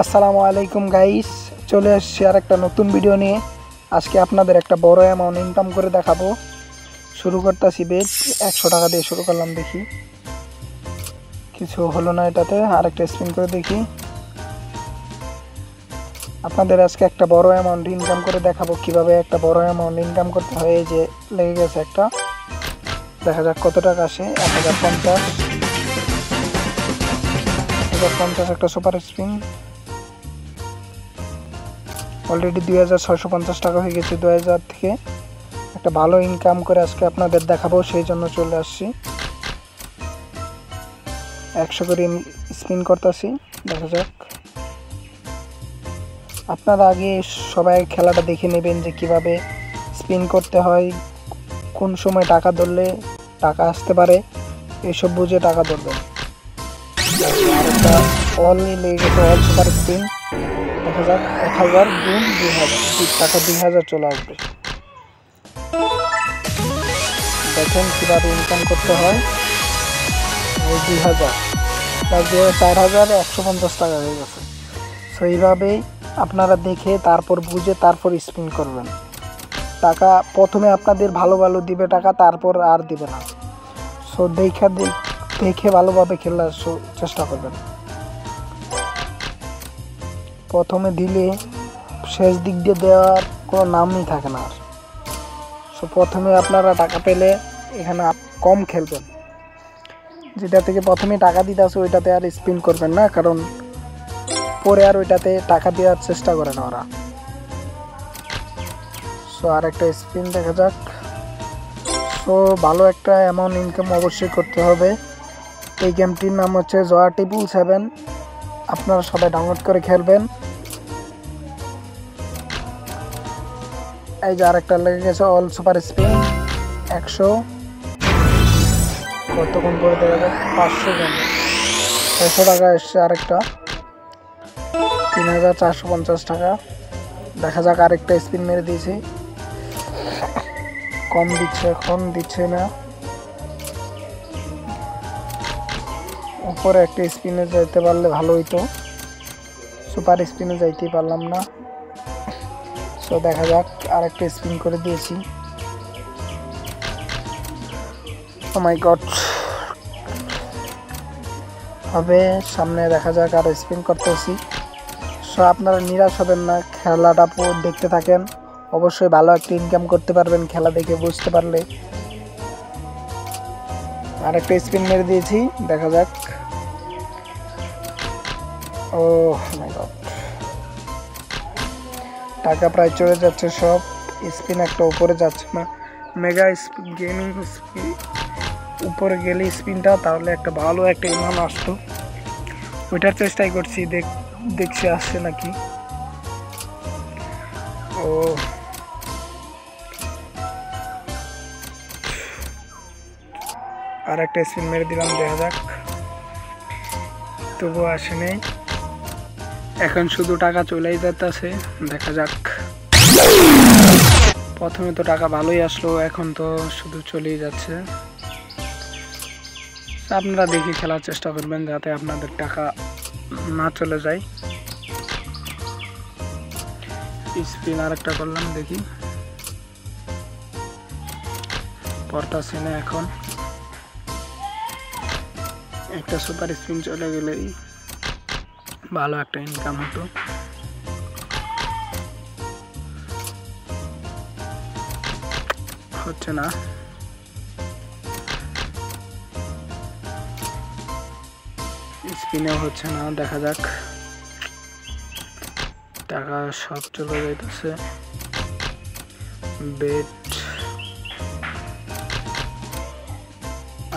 আসসালামু আলাইকুম গাইস, চলে আসছি আর একটা নতুন ভিডিও নিয়ে। আজকে আপনাদের একটা বড় অ্যামাউন্ট ইনকাম করে দেখাবো। শুরু করতেছি বেট 100 টাকা দিয়ে শুরু করলাম, দেখি কিছু হলো না এটাতে। আরেকটা স্পিন করে দেখি। আপনাদের আজকে একটা বড় অ্যামাউন্ট ইনকাম করে দেখাবো, কিভাবে একটা বড় অ্যামাউন্ট ইনকাম করতে হয়। এই যে লেগে গেছে একটা, দেখা যাক কত টাকা আসে। 1050 একটা সুপার স্পিন। অলরেডি 2650 টাকা হয়ে গেছে 2000 থেকে। একটা ভালো ইনকাম করে আজকে আপনাদের দেখাবো, সেই জন্য চলে আসছি। 100 করে স্পিন করতেছি, দেখা যাক। আপনারা আগে সবাই খেলাটা দেখে নেবেন যে কিভাবে স্পিন করতে হয়, কোন সময় টাকা ধরলে টাকা আসতে পারে, এসব বুঝে টাকা ধরবেন। আর একটা অল লেগে গেছে, অল সুপার স্পিন। দেখা যাক 1000 গুণ 2000 টাকা, 2000 চলে আসবে। দেখেন কিভাবে ইনকাম করতে হয়। 2000 প্লাস 4150 টাকা হয়ে গেছে। সো এইভাবেই আপনারা দেখে তারপর বুঝে তারপর স্পিন করবেন। টাকা প্রথমে আপনাদের ভালো ভালো দিবে টাকা, তারপর আর দিবে না। সো দেখে ভালোভাবে খেলার চেষ্টা করবেন। প্রথমে দিলে শেষ দিক দিয়ে দেওয়ার কোনো নামই থাকে না আর। সো প্রথমে আপনারা টাকা পেলে এখানে কম খেলবেন। যেটা থেকে প্রথমে টাকা দিতে আসে ওইটাতে আর স্পিন করবেন না, কারণ পরে আর ওইটাতে টাকা দেওয়ার চেষ্টা করে না ওরা। সো আর একটা স্পিন দেখা যাক। সো ভালো একটা অ্যামাউন্ট ইনকাম অবশ্যই করতে হবে। এই গেমটির নাম হচ্ছে জয়া 777। আপনারা সবাই ডাউনলোড করে খেলবেন। এই যে আরেকটা লেগে গেছে, অল সুপার স্পিন 100। কতক্ষণ করে দেখা যাক, 500 টাকা এসছে। আরেকটা 3450 টাকা। দেখা যাক, আরেকটা স্পিন মেরে দিয়েছি, কম দিচ্ছে, এখন দিচ্ছে না। উপরে একটা স্পিনে যাইতে পারলে ভালো হইতো, সুপার স্পিনে যাইতেই পারলাম না। সো দেখা যাক, আরেকটা স্পিন করে দিয়েছি। ও মাই গড, হবে সামনে। দেখা যাক, আরো স্পিন করতেছি। সো আপনারা নিরাশ হবেন না, খেলাটা দেখতে থাকেন। অবশ্যই ভালো একটা ইনকাম করতে পারবেন খেলা দেখে, বুঝতে পারলে। আরেকটা স্পিন মেরে দিয়েছি, দেখা যাক। ও মাই গড, টাকা প্রায় চলে যাচ্ছে সব। স্পিন একটা উপরে যাচ্ছে না। মেগা গেমিং উপরে গেলে স্পিনটা, তাহলে একটা ভালো একটা ইনাম আসতো। ওইটার চেষ্টাই করছি, দেখছি আসছে নাকি। ও আর একটা স্পিন মেরে দিলাম, দেখা যাক। তবুও আসে নেই। এখন শুধু টাকা চলেই যাচ্ছে, দেখা যাক। প্রথমে তো টাকা ভালোই আসলো, এখন তো শুধু চলেই যাচ্ছে। আপনারা দেখে খেলার চেষ্টা করবেন যাতে আপনাদের টাকা না চলে যায়। স্পিন আরেকটা করলাম, দেখি পড়তাছে না। এখন একটা সুপার স্পিন চলে গেলেই ভালো একটা ইনকাম হতো। হচ্ছে না, স্পিনেও হচ্ছে না। দেখা যাক, টাকা সব চলে যাইতেছে। বেট।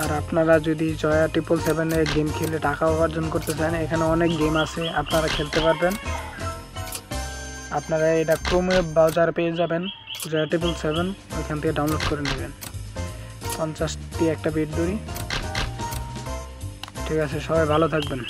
আর আপনারা যদি জয়া 777 গেম খেলে টাকা উপার্জন করতে চান, এখানে অনেক গেম আছে, আপনারা খেলতে পারবেন। আপনারা এটা ক্রোমে ব্রাউজারে পেয়ে যাবেন, জয়া 777, ওইখান থেকে ডাউনলোড করে নেবেন। 50 দিয়ে একটা বেট ধরি। ঠিক আছে, সবাই ভালো থাকবেন।